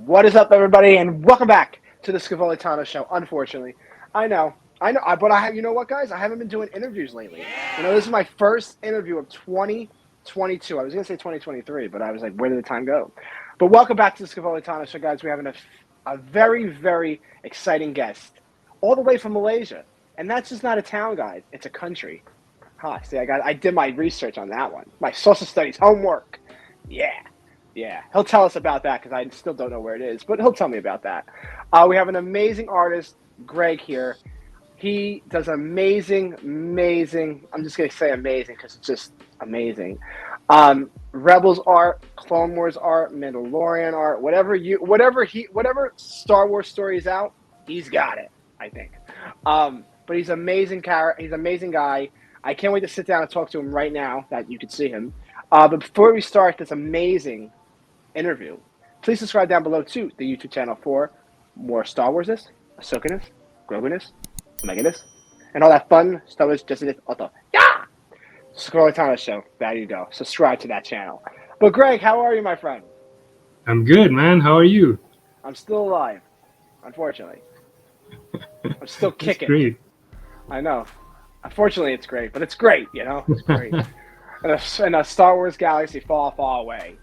What is up, everybody, and welcome back to the Scavolitano Show. Unfortunately, but you know what, guys? I haven't been doing interviews lately. This is my first interview of 2022. I was going to say 2023, but I was like, where did the time go? But welcome back to the Scavolitano Show, guys. We're having a very, very exciting guest all the way from Malaysia. And that's just not a town, guys. It's a country. See, I did my research on that one. My social studies homework. Yeah, he'll tell us about that because I still don't know where it is, but he'll tell me about that. We have an amazing artist, Greg, here. He does amazing. I'm just going to say amazing because it's just amazing. Rebels art, Clone Wars art, Mandalorian art, whatever Star Wars story is out, he's got it, I think. But he's amazing he's an amazing guy. I can't wait to sit down and talk to him right now that you can see him. But before we start this amazing interview, please subscribe down below to the YouTube channel for more Star Wars-ness, Ahsoka-ness, Grogu-ness, Omega-ness, and all that fun Star Wars just in this auto. Yeah! Scavolitano Show. There you go. Subscribe to that channel. But Greg, how are you, my friend? I'm good, man. How are you? I'm still alive, unfortunately. I'm still kicking. That's great. I know. Unfortunately, it's great, but it's great, It's great. in a Star Wars galaxy far, far away.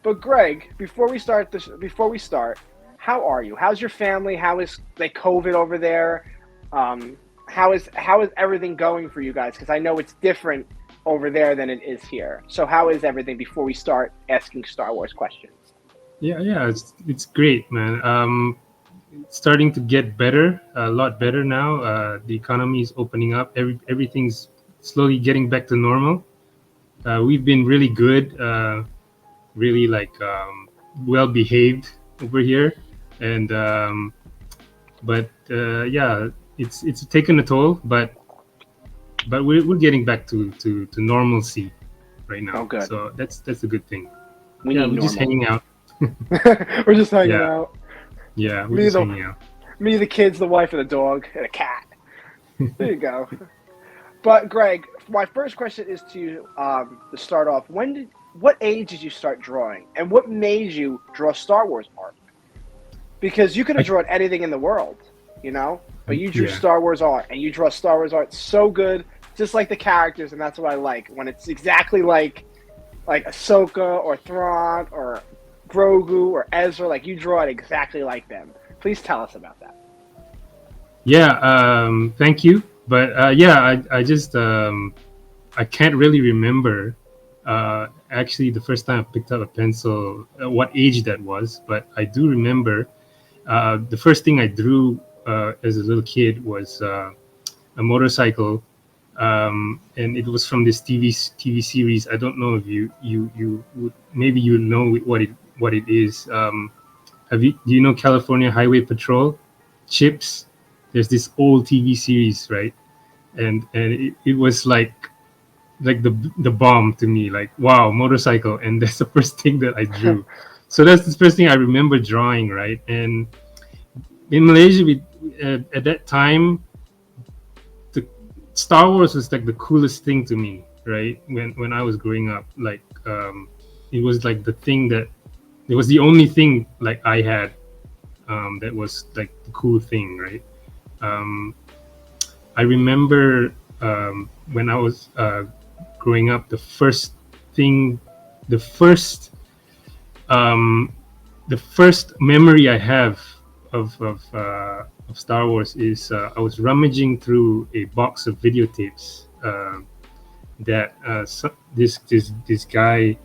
But Greg, before we start, how are you? How's your family? How is COVID over there? How is everything going for you guys? Because I know it's different over there than it is here. So how is everything before we start asking Star Wars questions? Yeah, it's great, man. It's starting to get better, a lot better now. The economy is opening up. Everything's slowly getting back to normal. We've been really good, really well behaved over here, and yeah, it's taken a toll, but we're getting back to normalcy right now. Oh, good. So that's a good thing. We're just hanging out. We're just hanging out. Yeah, we're just hanging out. Me, the kids, the wife, and the dog, and a cat. There you go. But Greg, my first question is to you to start off. What age did you start drawing, and what made you draw Star Wars art? Because you could have drawn anything in the world, but you drew Star Wars art, and you draw Star Wars art so good, just like the characters, and that's what I like. When it's exactly like Ahsoka or Thrawn or Grogu or Ezra, you draw it exactly like them. Please tell us about that. Yeah, thank you. But I just I can't really remember actually the first time I picked up a pencil, what age that was. But I do remember the first thing I drew as a little kid was a motorcycle, and it was from this TV series. I don't know if you would, maybe you know what it is. Do you know California Highway Patrol? Chips. There's this old TV series, right? And it was like the bomb to me. Wow, motorcycle, and that's the first thing that I drew. So that's the first thing I remember drawing, right? And in Malaysia, at that time, the Star Wars was the coolest thing to me, right? When I was growing up, it was the thing that it was the only thing I had that was the cool thing, right? I remember when I was growing up, the first memory I have of Star Wars is I was rummaging through a box of videotapes that this guy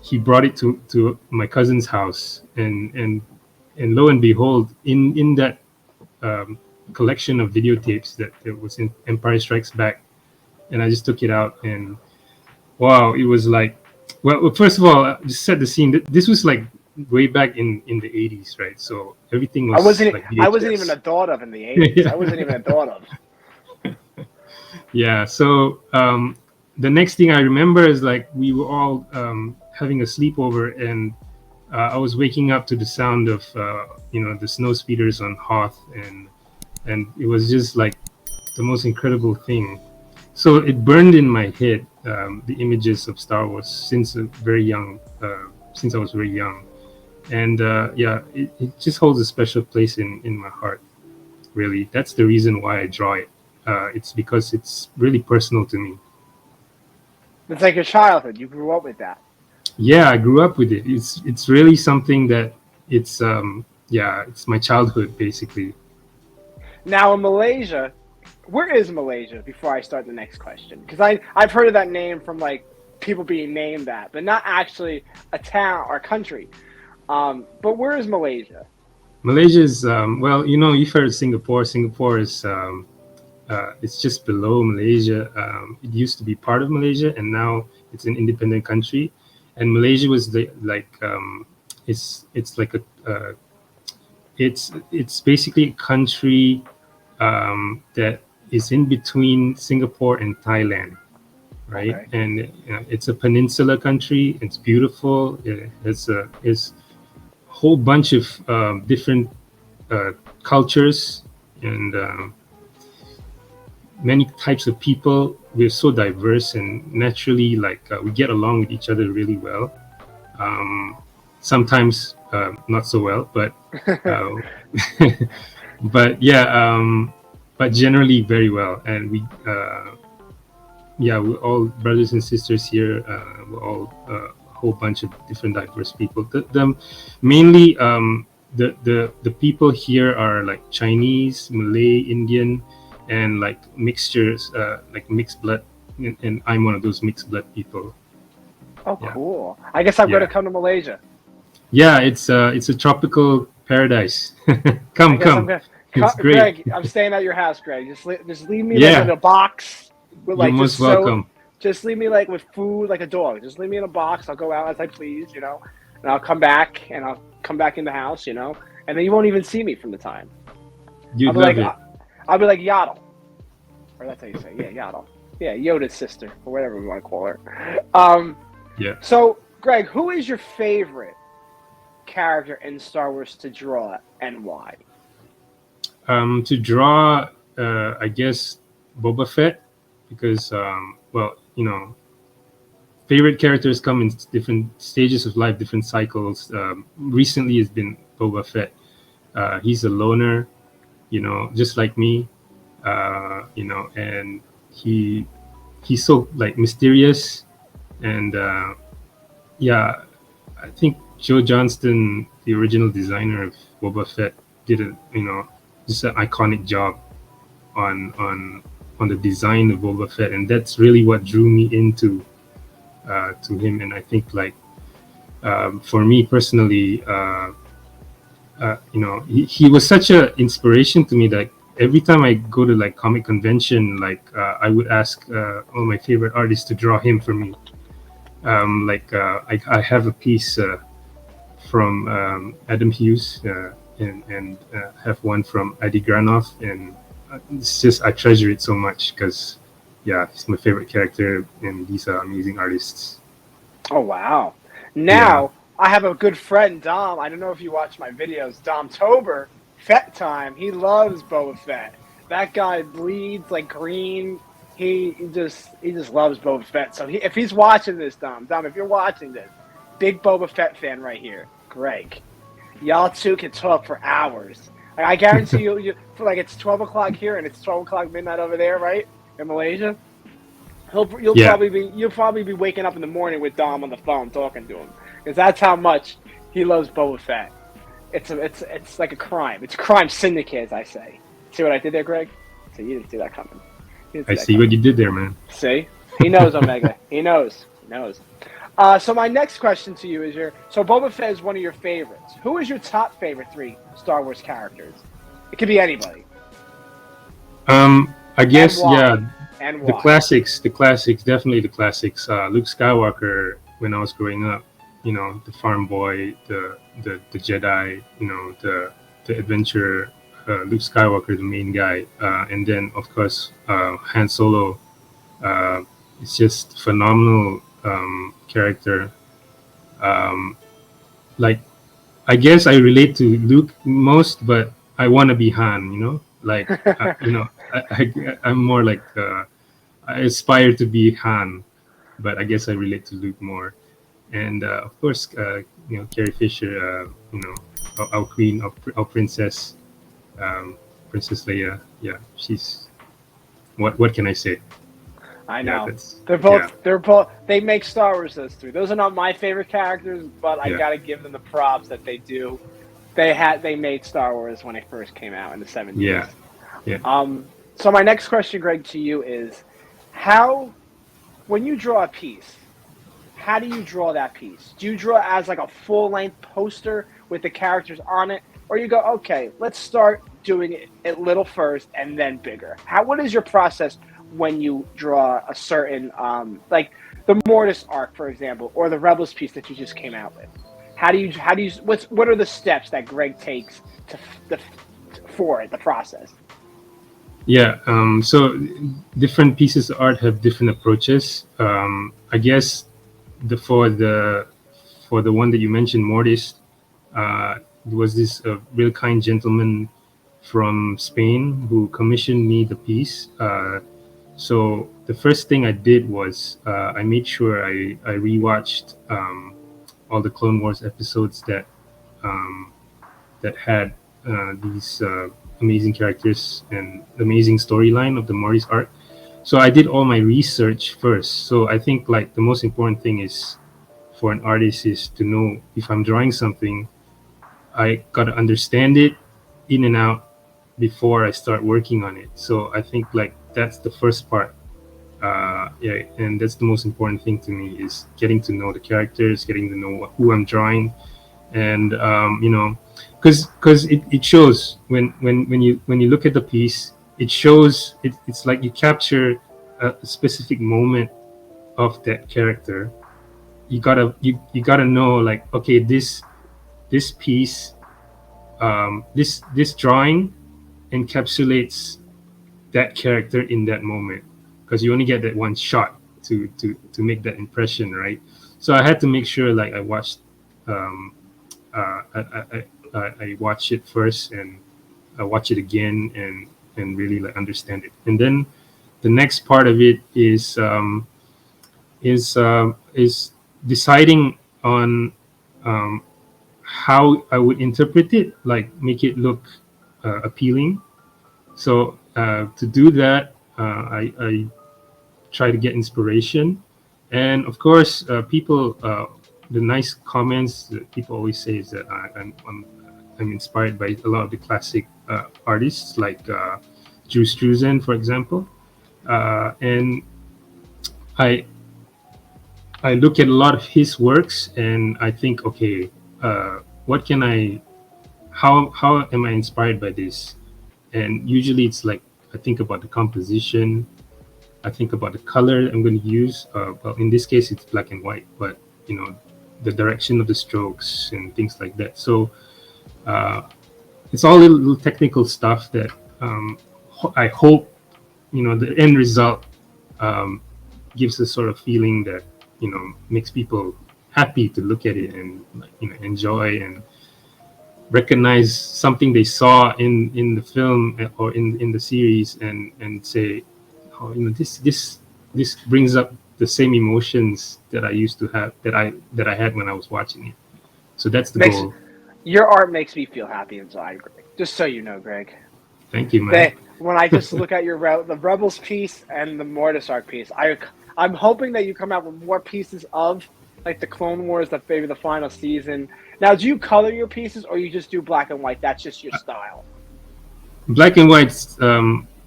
he brought it to my cousin's house, and lo and behold, in that collection of videotapes that was in Empire Strikes Back, and I just took it out, and wow, it was well, first of all, just set the scene. This was way back in the 80s, right? So everything was I wasn't even a thought of in the 80s. Yeah. I wasn't even a thought of. Yeah, so the next thing I remember is we were all having a sleepover, and I was waking up to the sound of the snow speeders on Hoth, and it was just the most incredible thing. So it burned in my head, the images of Star Wars since a very young since I was very young, and yeah, it just holds a special place in my heart. Really, that's the reason why I draw it. It's because it's really personal to me. It's like your childhood. You grew up with that. Yeah, I grew up with it. It's really something that it's yeah, it's my childhood basically. Now in Malaysia, where is Malaysia? Before I start the next question, because I've heard of that name from like people being named that, but not actually a town or country. But where is Malaysia? Malaysia is well, you've heard of Singapore. Singapore is it's just below Malaysia. It used to be part of Malaysia, and now it's an independent country. And Malaysia was it's like a it's basically a country that is in between Singapore and Thailand, right? Okay. And it's a peninsula country. It's beautiful. It's a whole bunch of different cultures and many types of people. We're so diverse and naturally, like we get along with each other really well. Um, Sometimes not so well, uh, but yeah, but generally very well. And yeah, we're all brothers and sisters here. We're all a whole bunch of different diverse people. Mainly the people here are like Chinese, Malay, Indian, and like mixtures, like mixed blood. And I'm one of those mixed blood people. Oh, Yeah, cool. I guess I'm going to yeah, come to Malaysia. yeah. It's a tropical paradise. I Come, guess I'm come. going It's to. great. Greg, I'm staying at your house, Greg. Just leave me like in Yeah, a box with you're like most just so. welcome. Just leave me like with food, like a dog. Just leave me in a box. I'll go out as I please, and I'll come back and I'll come back in the house, and then you won't even see me from the time. I'll You'd be love like, it. I'll be like Yaddle, or that's how you say, it. Yeah, Yaddle, yeah, Yoda's sister or whatever we want to call her. Yeah. So Greg, who is your favorite character in Star Wars to draw and why? To draw, I guess Boba Fett, because well, favorite characters come in different stages of life, different cycles. Recently, it's been Boba Fett. He's a loner, just like me. And he he's so like mysterious, and yeah, I think Joe Johnston, the original designer of Boba Fett, did a just an iconic job on on the design of Boba Fett, and that's really what drew me into to him. And I think like for me personally, he was such a inspiration to me that every time I go to like comic convention, like I would ask all my favorite artists to draw him for me. I have a piece from Adam Hughes and have one from Adi Granoff, and it's just I treasure it so much because yeah, he's my favorite character, and these are amazing artists. Oh wow! Yeah, Now I have a good friend, Dom. I don't know if you watch my videos. Dom Tober, Fett time. He loves Boba Fett. That guy bleeds like green. He just loves Boba Fett. So if he's watching this, Dom, if you're watching this, big Boba Fett fan right here, Greg. Y'all two can talk for hours. Like, I guarantee you, for like it's 12 o'clock here and it's 12 o'clock midnight over there, right, in Malaysia. yeah, You'll probably be waking up in the morning with Dom on the phone talking to him because that's how much he loves Boba Fett. It's like a crime. It's a crime syndicate, as I say. See what I did there, Greg? So you didn't see that coming. You didn't I see that see what coming. you did there, man. See, he knows Omega. He knows. He knows. So my next question to you is so Boba Fett is one of your favorites. Who is your top favorite three Star Wars characters? It could be anybody. I And guess yeah, why? And why? the classics, definitely the classics. Luke Skywalker when I was growing up, the farm boy, the Jedi, the adventurer, Luke Skywalker, the main guy, and then of course Han Solo. Uh, it's just phenomenal character. Um, like I guess I relate to Luke most, but I want to be Han. Like I'm more like I aspire to be Han, but I guess I relate to Luke more. and of course, Carrie Fisher, our queen, our princess, um, Princess Leia. Yeah, she's what can I say? I Yeah, know. that's They're yeah, both. They're both. They make Star Wars those three. Those are not my favorite characters, but I yeah, gotta give them the props that they do. They made Star Wars when it first came out in the yeah, '70s. yeah. So my next question, Greg, to you is, how when you draw a piece, how do you draw that piece? Do you draw it as like a full length poster with the characters on it, or you go, okay, let's start doing it little first and then bigger? What is your process when you draw a certain like the Mortis arc, for example, or the Rebels piece that you just came out with? What are the steps that Greg takes to for it, the process? Yeah, so different pieces of art have different approaches. I guess the for the for the one that you mentioned, Mortis, there was this real kind gentleman from Spain who commissioned me the piece. So the first thing I did was I made sure I rewatched all the Clone Wars episodes um, that had these amazing characters and amazing storyline of the Morris arc. So I did all my research first. So I think like the most important thing is for an artist is to know if I'm drawing something, I gotta understand it in and out before I start working on it. So I think like that's the first part. Yeah, and that's the most important thing to me is getting to know the characters, getting to know who I'm drawing, and because it shows when you look at the piece, it shows it's like you capture a specific moment of that character. You gotta know like, okay, this piece, this drawing encapsulates that character in that moment, because you only get that one shot to make that impression, right? So I had to make sure like I watched um, I watch it first, and I watch it again, and really like understand it. And then the next part of it is deciding on um, how I would interpret it, like make it look appealing. So to do that, I try to get inspiration, and of course, people. The nice comments that people always say is that I'm inspired by a lot of the classic artists like Drew Struzan, for example, and I I look at a lot of his works and I think, okay, what can I? How am I inspired by this? And usually it's like I think about the composition, I think about the color I'm going to use. Well, in this case, it's black and white, but you know, the direction of the strokes and things like that. So uh, it's all little technical stuff that I hope the end result um, gives a sort of feeling that makes people happy to look at it and enjoy and recognize something they saw in the film or in the series and say, oh, this brings up the same emotions that I used to have that I had when I was watching it. So that's the Makes goal. Your art makes me feel happy inside, Greg. Just so you know, Greg. Thank you, man. They When I just look at the Rebels piece and the Mortis arc piece, I'm hoping that you come out with more pieces of like the Clone Wars, that maybe the final season. Now, do you color your pieces or you just do black and white? That's just your style. Black and white.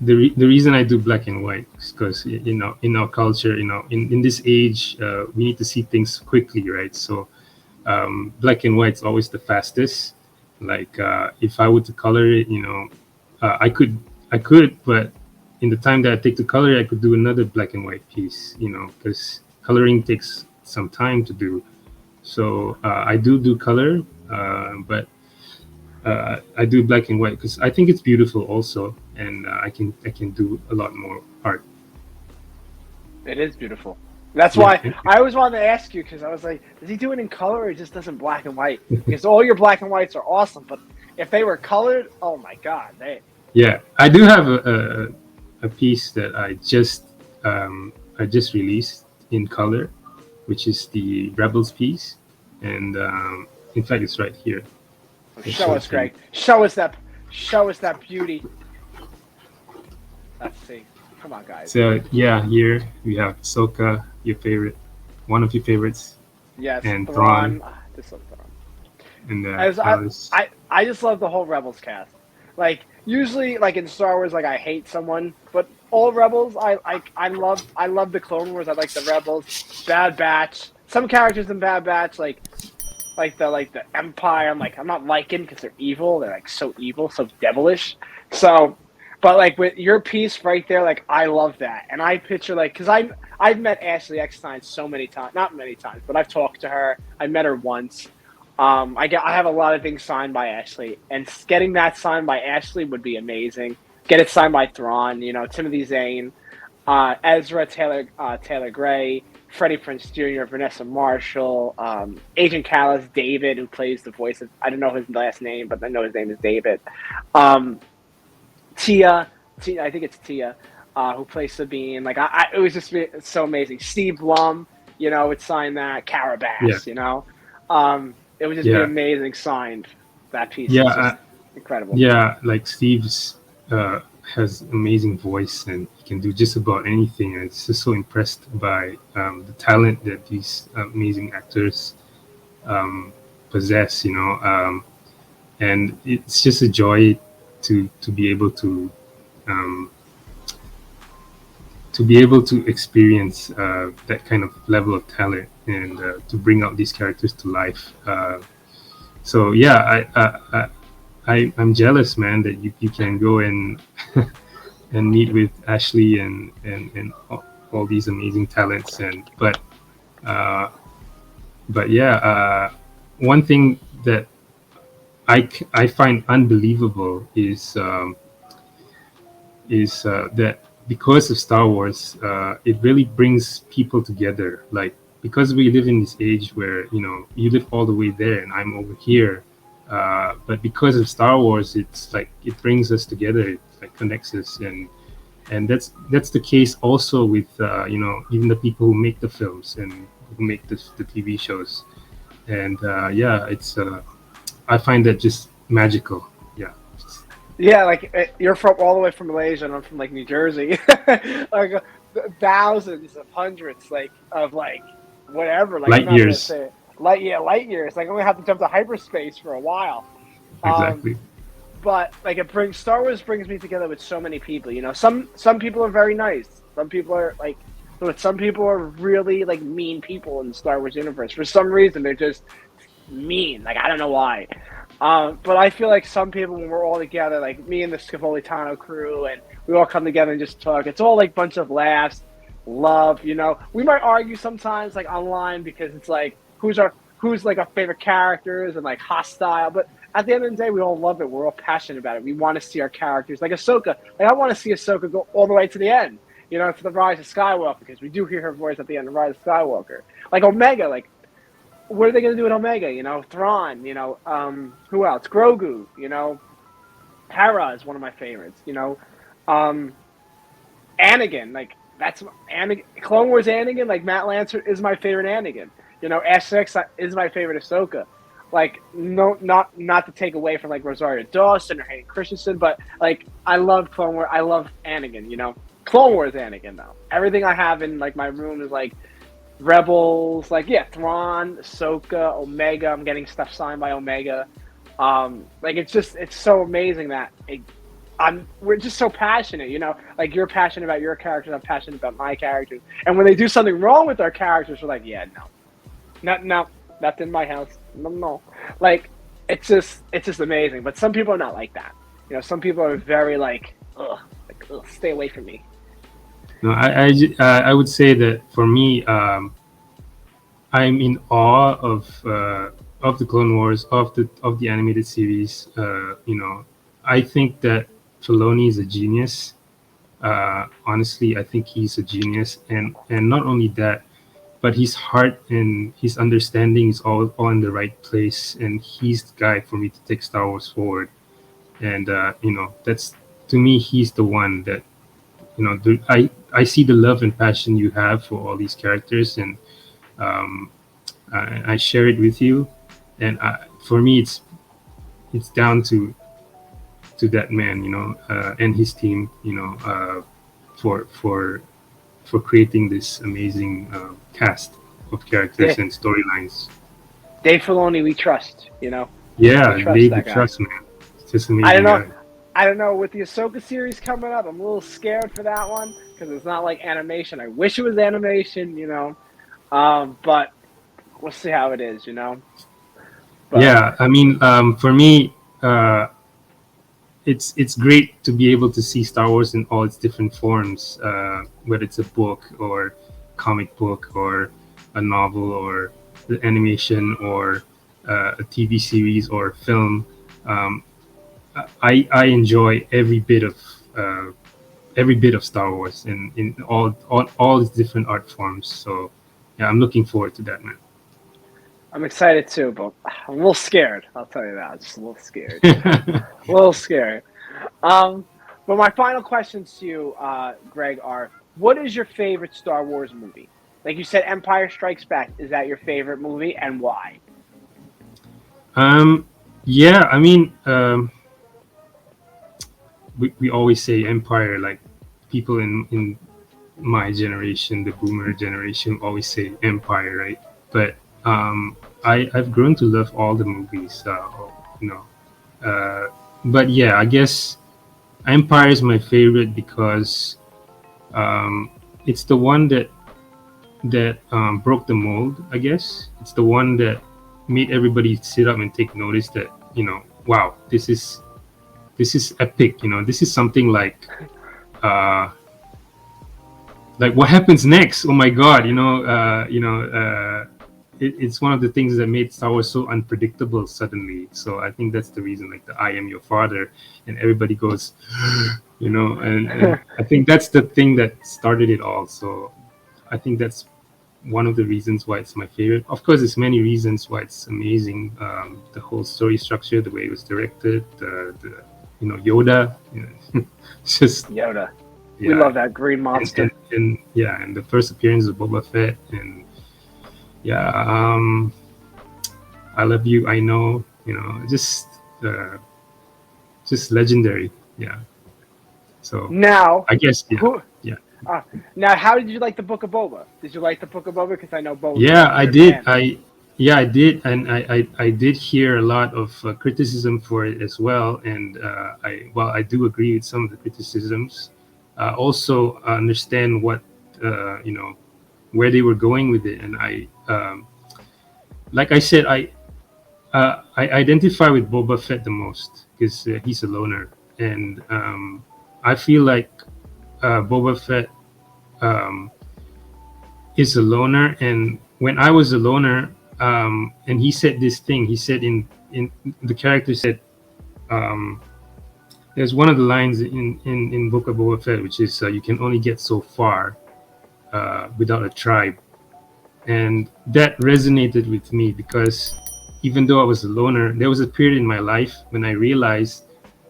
The reason I do black and white is because in our culture, in this age, we need to see things quickly, right? So black and white's always the fastest. Like if I were to color it, I could, but in the time that I take to color it, I could do another black and white piece, because coloring takes some time to do. So I do color, but I do black and white because I think it's beautiful also, and I can do a lot more art. It is beautiful. That's Yeah, why thank you. I always wanted to ask you, because I was like, does he do it in color or he just does it in black and white? Because all your black and whites are awesome, but if they were colored, oh my god, Yeah, I do have a piece that I just released in color. which is the Rebels piece, and in fact, it's right here. So It show shows us, the Greg. Show us that beauty. Let's see. Come on, guys. So yeah, here we have Ahsoka, your favorite, one of your favorites, Yes, and Thrawn, Thrawn. This love Thrawn. and As Alice. I just love the whole Rebels cast. Like usually, like in Star Wars, like I hate someone, but all Rebels, I love the Clone Wars. I like the Rebels, Bad Batch. Some characters in Bad Batch, like the Empire. I'm not liking because they're evil. They're like so evil, so devilish. So, but like with your piece right there, like I love that, and I picture like because I've met Ashley Eckstein so many times, not many times, but I've talked to her. I met her once. I have a lot of things signed by Ashley, and getting that signed by Ashley would be amazing. Get it signed by Thrawn, Timothy Zane, Ezra Taylor Gray, Freddie Prinze Jr., Vanessa Marshall, Agent Callis, David, who plays the voice of, I don't know his last name, but I know his name is David. Um, Tia, I think it's Tia, who plays Sabine. Like, it was just so amazing. Steve Blum, would sign that. Yeah, Carabas, it would just be yeah, amazing signed. That piece yeah, is just incredible. yeah. Like Steve's uh, has amazing voice, and he can do just about anything. And it's just so impressed by the talent that these amazing actors um, possess. And it's just a joy to be able um, to experience that kind of level of talent and to bring out these characters to life. So yeah, I'm jealous, man, that you can go and and meet with Ashley and all these amazing talents. And uh, but yeah, one thing that I find unbelievable is that because of Star Wars, it really brings people together. Like because we live in this age where you live all the way there and I'm over here, but because of Star Wars, it's like it brings us together. It like connects us, and that's the case also with even the people who make the films and who make the TV shows. And yeah, it's I find that just magical. Yeah. Yeah, like you're from all the way from Malaysia, and I'm from like New Jersey. Like thousands of hundreds, like of like whatever. Like I'm Light not gonna years. say it. Light years. Like I'm gonna have to jump to hyperspace for a while. Um, Exactly. but like it brings Star Wars brings me together with so many people. Some people are very nice. Some people are like, but some people are really like mean people in the Star Wars universe. For some reason, they're just mean. Like I don't know why. But I feel like some people, when we're all together, like me and the Scavolitano crew, and we all come together and just talk. It's all like bunch of laughs, love. We might argue sometimes, like online, because it's like who's like our favorite characters and like hostile. But at the end of the day, we all love it. We're all passionate about it. We want to see our characters like Ahsoka. Like I want to see Ahsoka go all the way to the end. To the Rise of Skywalker, because we do hear her voice at the end of Rise of Skywalker. Like Omega, like what are they going to do with Omega? Thrawn. Who else? Grogu. Hera is one of my favorites. Um, Anakin. Like that's Anakin. Clone Wars Anakin. Like Matt Lancer is my favorite Anakin. Ash Six is my favorite Ahsoka. Like no, not to take away from like Rosario Dawson or Hayden Christensen, but like I love Clone Wars. I love Anakin. Clone Wars Anakin though. Everything I have in like my room is like Rebels, like yeah, Thrawn, Ahsoka, Omega. I'm getting stuff signed by Omega. Like it's so amazing that we're just so passionate. Like you're passionate about your characters, I'm passionate about my characters. And when they do something wrong with our characters, we're like, yeah, no, not in my house, no. Like it's just amazing. But some people are not like that. Some people are very ugh, stay away from me. No, I would say that for me, I'm in awe of the Clone Wars, of the animated series. I think that Filoni is a genius. Honestly, I think he's a genius, and not only that, but his heart and his understanding is all in the right place, and he's the guy for me to take Star Wars forward. And that's to me, he's the one that I see the love and passion you have for all these characters, um, I share it with you, and for me, it's down to that man, and his team, for creating this amazing cast of characters Dave, and storylines. Dave Filoni, we trust. We Yeah, trust David that guy. Trust, man, it's just I don't amazing know. guy. I don't know. With the Ahsoka series coming up, I'm a little scared for that one because it's not like animation. I wish it was animation. But we'll see how it is. But Yeah, I mean, for me, it's great to be able to see Star Wars in all its different forms, whether it's a book or comic book or a novel or the animation or a TV series or film. Um, I enjoy uh, every bit of Star Wars in all its different art forms. So yeah, I'm looking forward to that, I'm excited too. But I'm a little scared. I'll tell you that. Just a little scared. man. A little scared. Um, but my final questions to you, Greg, are: what is your favorite Star Wars movie? Like you said, Empire Strikes Back. Is that your favorite movie, and why? um, yeah, I mean, we always say empire, like people in my generation, the boomer generation, always say empire, right? But I've grown to love all the movies, you know. Uh, but yeah, I guess Empire is my favorite because um, it's the one that broke the mold. I guess it's the one that made everybody sit up and take notice that wow, this is epic. This is something uh, like what happens next. Oh my God, it's one of the things that made Star Wars so unpredictable suddenly. So I think that's the reason, like the "I am your father," and everybody goes, and I think that's the thing that started it all. So I think that's one of the reasons why it's my favorite. Of course, there's many reasons why it's amazing. The whole story structure, the way it was directed, the Yoda, it's just Yoda. We yeah, love that green monster. and yeah, and the first appearance of Boba Fett, and yeah, I love you. I know, uh, just legendary. Yeah. So Now, I guess who? yeah, Now, how did you like the Book of Boba? Did you like the Book of Boba? Because I know Boba's one of yeah. your I favorite did. planets. I did, and I did hear a lot of criticism for it as well, and I do agree with some of the criticisms. Also understand what where they were going with it, and like I said, I identify with Boba Fett the most because he's a loner, and I feel like Boba Fett um, is a loner. And when I was a loner, and he said this thing, he said in the character said, um, there's one of the lines in Book of Boba Fett, which is you can only get so far without a tribe. And that resonated with me because even though I was a loner, there was a period in my life when I realized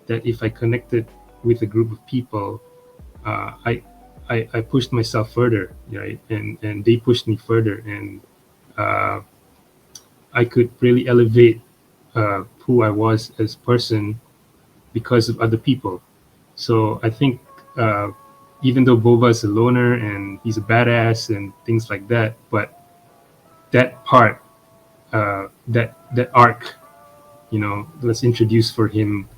that if I connected with a group of people, uh, I, I pushed myself further, right? And they pushed me further, and uh, I could really elevate who I was as a person because of other people. So I think uh, even though Boba is a loner and he's a badass and things like that, but that part, that arc, was introduced for him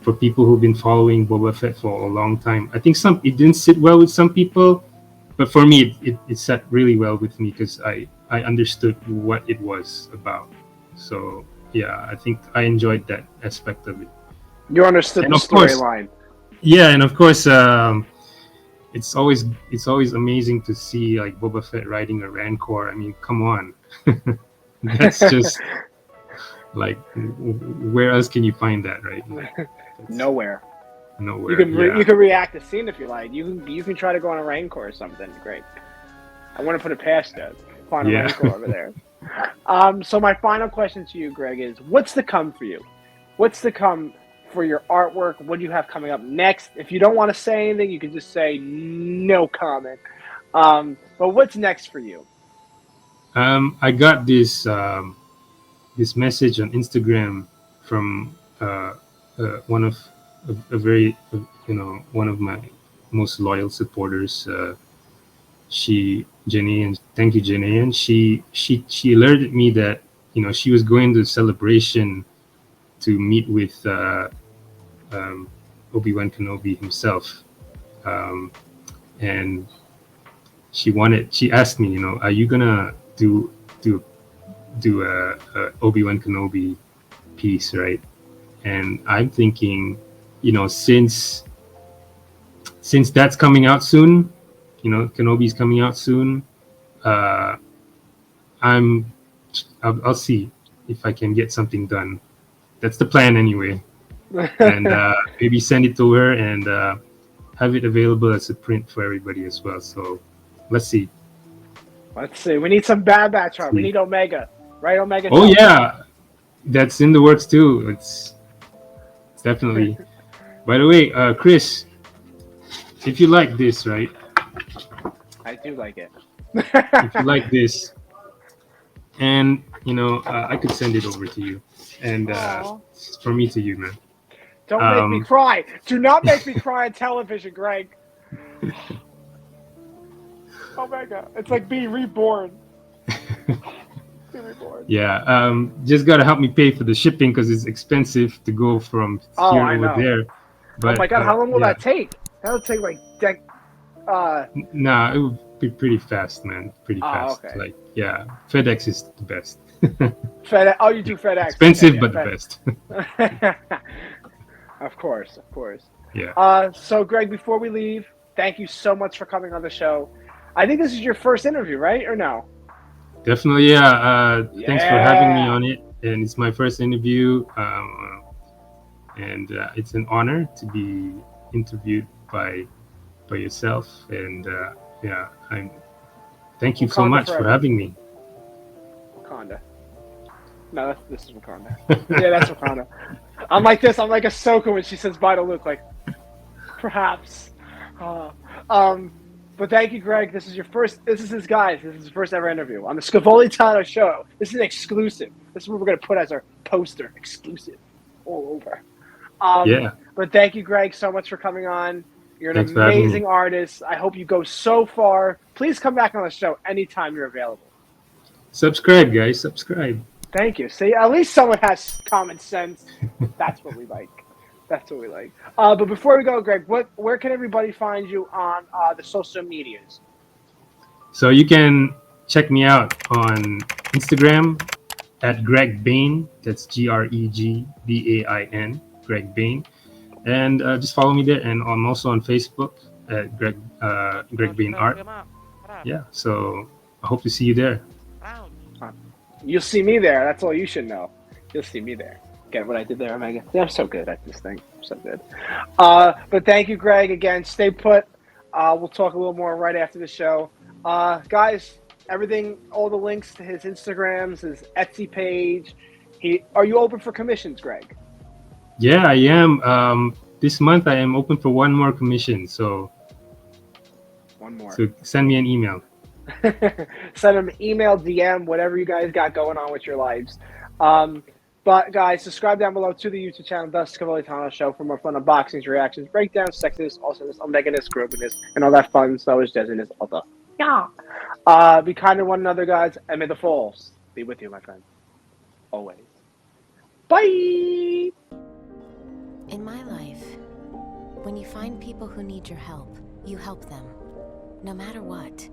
for people who've been following Boba Fett for a long time. I think some it didn't sit well with some people, but for me, it sat really well with me because I understood what it was about. So yeah, I think I enjoyed that aspect of it. You understood And the of course, storyline. yeah, and of course, it's always amazing to see like Boba Fett riding a Rancor. I mean, come on, that's just like where else can you find that, right? Like it's Nowhere. You nowhere. can Yeah. you can react to scene if you like. You can try to go on a Rancor or something. Great. I want to put it past you. Find a Yeah. Rancor over there. So my final question to you, Greg, is what's to come for you? What's to come for your artwork? What do you have coming up next? If you don't want to say anything, you can just say no comment. But what's next for you? I got this message on Instagram from one of a very one of my most loyal supporters. Jenny, and thank you, Jenny. And she alerted me that she was going to celebration to meet with um, Obi-Wan Kenobi himself, um, and she asked me, are you gonna do a Obi-Wan Kenobi piece, right? And I'm thinking, since that's coming out soon, Kenobi's coming out soon. Uh, I'm I'll see if I can get something done. That's the plan anyway, and maybe send it to her and have it available as a print for everybody as well. So let's see. Let's see. We need some Bad Batch art. We See. need Omega, right? Omega. Oh yeah, that's in the works too. It's definitely. By the way, Chris, if you like this, right? I do like it. If you like this, and I could send it over to you, and Aw. it's from me to you, man. Don't make me cry. Do not make me cry on television, Greg. Omega. It's like being reborn. Being reborn. Yeah, just gotta help me pay for the shipping because it's expensive to go from here I over know. there. But, oh my god, how long will yeah. that take? That'll take like Nah, it would be pretty fast, man. Pretty fast. okay. Like, yeah, FedEx is the best. FedEx. Oh, you do FedEx. Expensive, Okay, but the best. Of course. Yeah. So Greg, before we leave, thank you so much for coming on the show. I think this is your first interview, right? Or no? Definitely, yeah. Thanks for having me Yeah. on it, and it's my first interview, and it's an honor to be interviewed by yourself, and yeah, thank you so Wakanda much for forever. having me. Wakanda. No, this is Wakanda. Yeah, that's Wakanda. I'm like this. I'm like Ahsoka when she says bye to Luke. Like, perhaps. Uh, but thank you, Greg. This is your first. This is his guys. This is his first ever interview on the Scavoli Tano show. This is an exclusive. This is what we're gonna put as our poster. Exclusive, all over. Yeah. But thank you, Greg, so much for coming on. You're an Thanks for having amazing me. artist. I hope you go so far. Please come back on the show anytime you're available. Subscribe, guys. Subscribe. Thank you. See, at least someone has common sense. That's what we like. That's what we like. But before we go, Greg, where can everybody find you on the social medias? So you can check me out on Instagram at Greg Bain. That's GregBain. Greg Bain. And just follow me there. And I'm also on Facebook at Greg Bain Art. Yeah. So I hope to see you there. You'll see me there. That's all you should know. You'll see me there. Get what I did there, Omega? Yeah, I'm so good at this thing. I'm so good. But thank you, Greg. Again, stay put. We'll talk a little more right after the show. Guys, everything, all the links to his Instagrams, his Etsy page. Are you open for commissions, Greg? Yeah, I am. This month I am open for one more commission. So One more. So send me an email. Send them email, DM, whatever you guys got going on with your lives. But guys, subscribe down below to the YouTube channel, The Scavoli Tano Show, for more fun unboxings, reactions, breakdowns, sexiness, awesomeness, omeganess, grooviness, and all that fun stuff is jazziness. All the be kind to one another, guys, and may the force be with you, my friend. Always. Bye. In my life, when you find people who need your help, you help them, no matter what.